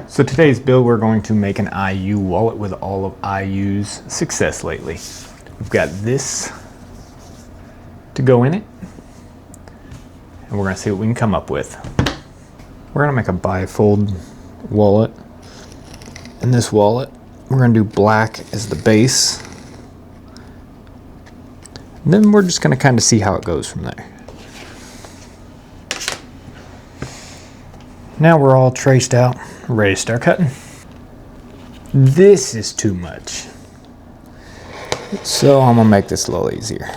So today's build, we're going to make an IU wallet with all of IU's success lately. We've got this to go in it, and we're gonna see what we can come up with. We're gonna make a bifold wallet. In this wallet, we're gonna do black as the base. And then we're just gonna kind of see how it goes from there. Now we're all traced out, ready to start cutting. This is too much. So I'm gonna make this a little easier.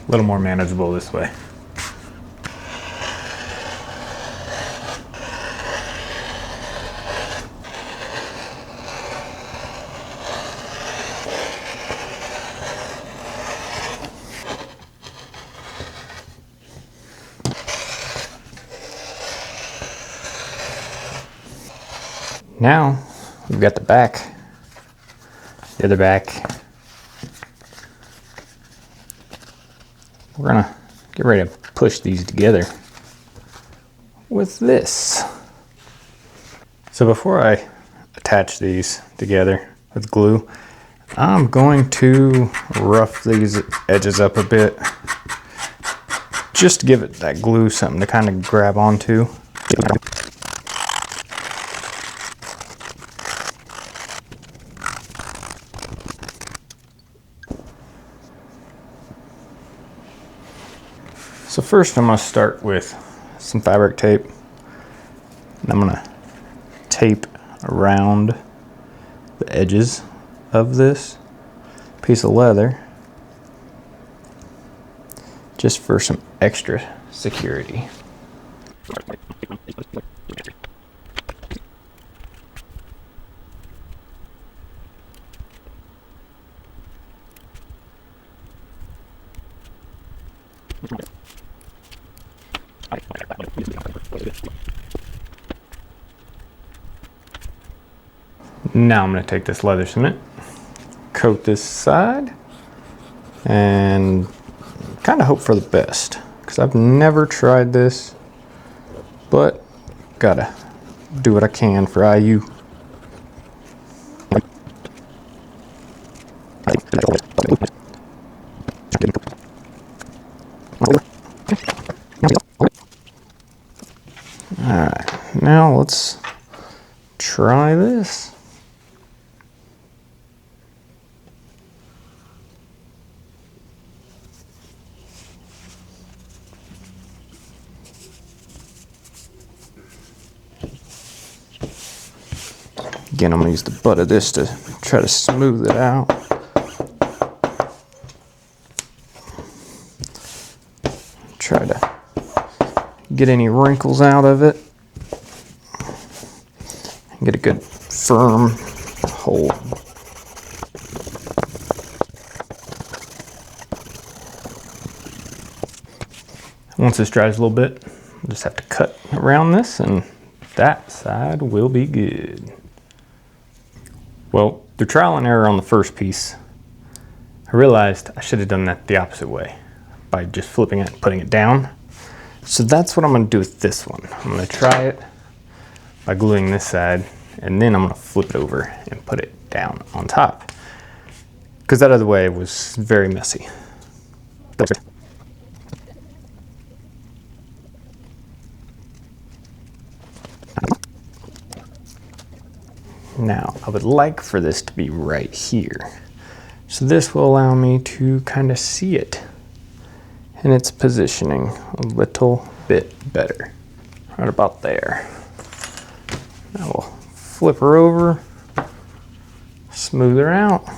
A little more manageable this way. Now we've got the back, the other back. We're gonna get ready to push these together with this. So before I attach these together with glue, I'm going to rough these edges up a bit, just to give it that glue something to kind of grab onto. So first I'm going to start with some fabric tape, and I'm going to tape around the edges of this piece of leather just for some extra security. Now I'm going to take this leather cement, coat this side, and kind of hope for the best, because I've never tried this, but gotta do what I can for IU. Alright, now let's try this. Again, I'm going to use the butt of this to try to smooth it out. Try to get any wrinkles out of it. Get a good firm hold. Once this dries a little bit, we'll just have to cut around this and that side will be good. Well, through trial and error on the first piece, I realized I should have done that the opposite way by just flipping it and putting it down. So that's what I'm going to do with this one. I'm going to try it by gluing this side, and then I'm going to flip it over and put it down on top, because that other way was very messy. Now, I would like for this to be right here. So this will allow me to kind of see it in its positioning a little bit better. Right about there. Now we'll flip her over, smooth her out.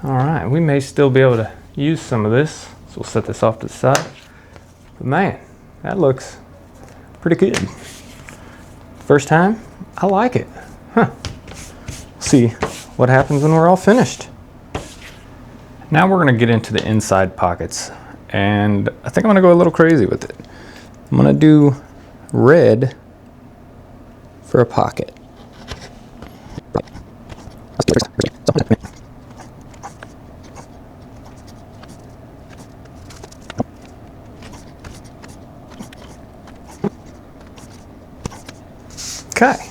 All right, we may still be able to use some of this, so we'll set this off to the side. But man, that looks pretty good. First time, I like it. Huh. see what happens when we're all finished. Now we're going to get into the inside pockets, and I think I'm going to go a little crazy with it. I'm going to do red for a pocket. Okay,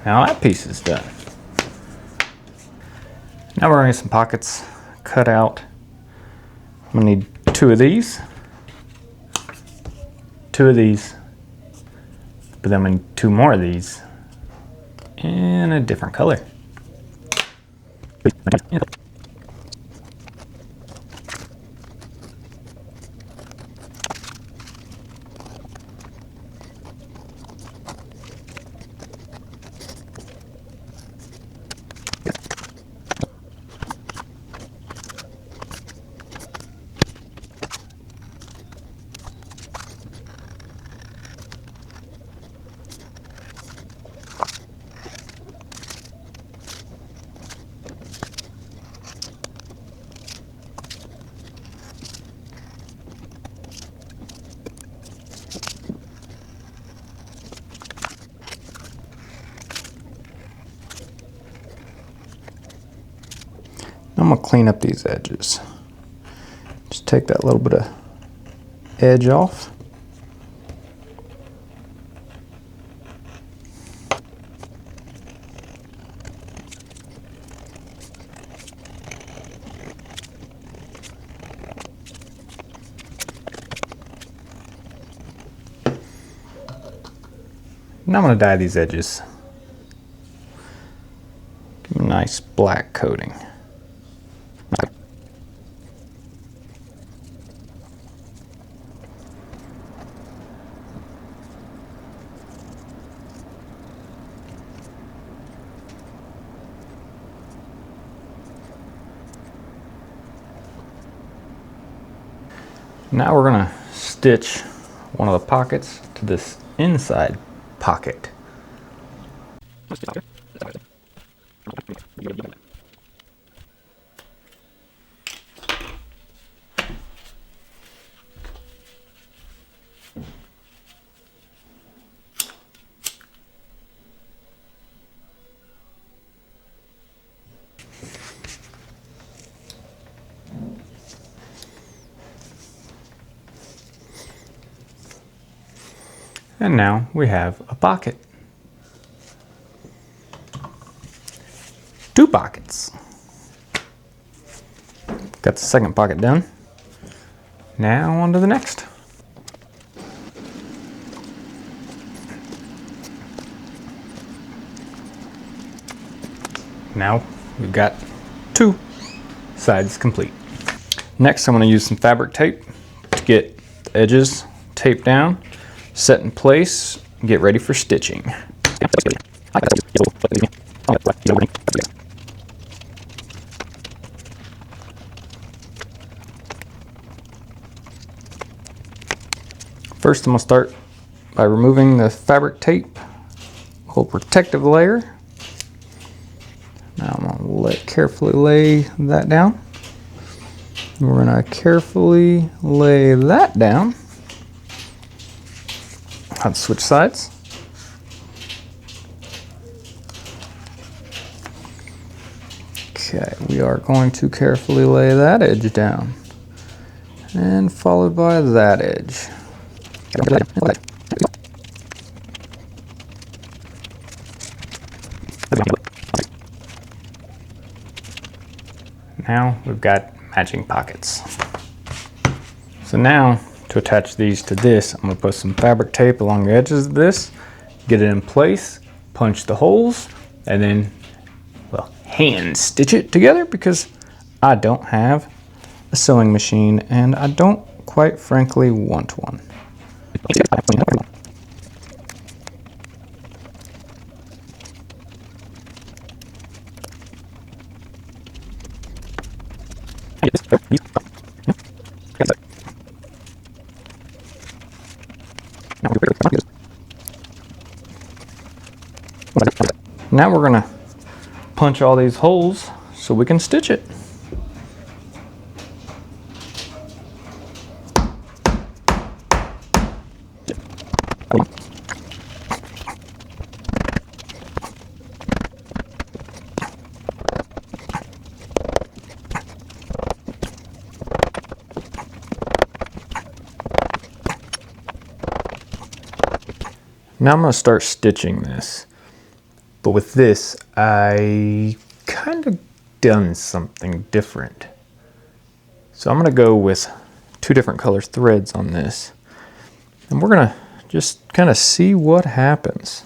now that piece is done. Now we're going to get some pockets cut out. I'm going to need 2 of these, 2 of these, but then I'm going to need 2 more of these in a different color. I'm going to clean up these edges. Just take that little bit of edge off. Now I'm going to dye these edges. Give them a nice black coating. Now we're going to stitch one of the pockets to this inside pocket. And now we have a pocket. 2 pockets. Got the second pocket done. Now on to the next. Now we've got 2 sides complete. Next I'm going to use some fabric tape to get the edges taped down, set in place, and get ready for stitching. First I'm going to start by removing the fabric tape, whole protective layer. Now I'm going to carefully lay that down. We're going to carefully lay that down. I'll switch sides. Okay, we are going to carefully lay that edge down, and followed by that edge. Now we've got matching pockets. So now to attach these to this, I'm going to put some fabric tape along the edges of this, get it in place, punch the holes, and then, well, hand stitch it together because I don't have a sewing machine and I don't quite frankly want one. Now we're going to punch all these holes so we can stitch it. Now I'm going to start stitching this, but with this I kind of done something different. So I'm going to go with 2 different color threads on this, and we're going to just kind of see what happens.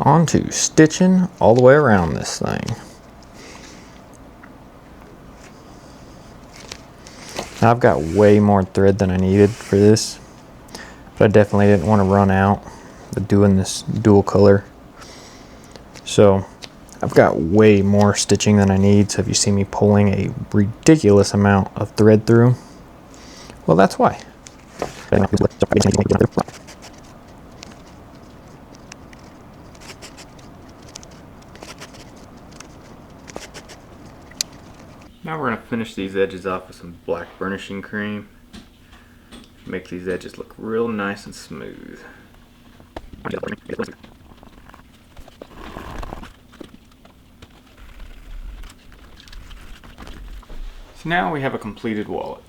On to stitching all the way around this thing. Now I've got way more thread than I needed for this, but I definitely didn't want to run out with doing this dual color. So I've got way more stitching than I need, so if you see me pulling a ridiculous amount of thread through, well, that's why. Now we're going to finish these edges off with some black burnishing cream. Make these edges look real nice and smooth. So now we have a completed wallet.